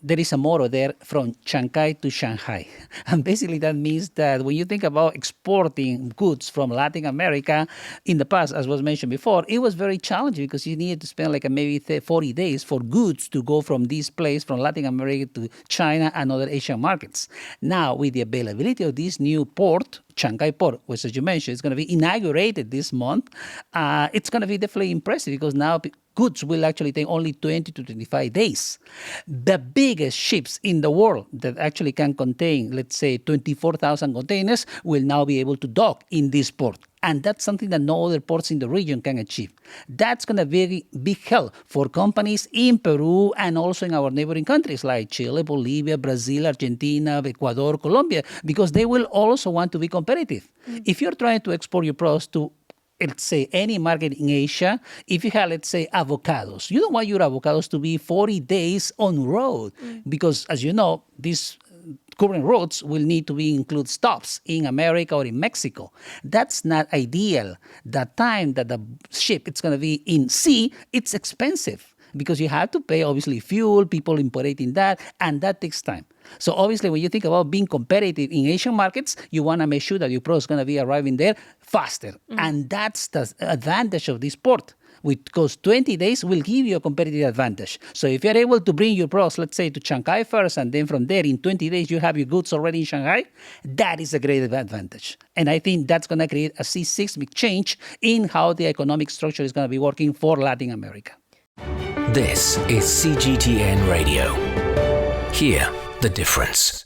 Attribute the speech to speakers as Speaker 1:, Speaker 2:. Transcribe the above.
Speaker 1: there is a motto there from Chancay to Shanghai. And basically that means that when you think about exporting goods from Latin America, in the past, as was mentioned before, it was very challenging because you needed to spend like maybe 40 days for goods to go from this place, from Latin America to China and other Asian markets. Now, with the availability of this new port, Chancay Port, which, as you mentioned, is going to be inaugurated this month, it's going to be definitely impressive because now goods will actually take only 20 to 25 days. The biggest ships in the world that actually can contain, let's say, 24,000 containers will now be able to dock in this port. And that's something that no other ports in the region can achieve. That's going to be a big help for companies in Peru and also in our neighboring countries like Chile, Bolivia, Brazil, Argentina, Ecuador, Colombia, because they will also want to be competitive. If you're trying to export your products to, let's say, any market in Asia, if you have, let's say, avocados, you don't want your avocados to be 40 days on road because, as you know, these current roads will need to include stops in America or in Mexico. That's not ideal. The time that the ship it's going to be in sea, it's expensive because you have to pay, obviously, fuel, people importing that, and that takes time. So obviously, when you think about being competitive in Asian markets, you want to make sure that your product is going to be arriving there faster. And that's the advantage of this port. Because 20 days will give you a competitive advantage. So if you're able to bring your products, let's say, to Shanghai first, and then from there in 20 days you have your goods already in Shanghai, that is a great advantage. And I think that's going to create a seismic change in how the economic structure is going to be working for Latin America.
Speaker 2: This is CGTN Radio. Hear the difference.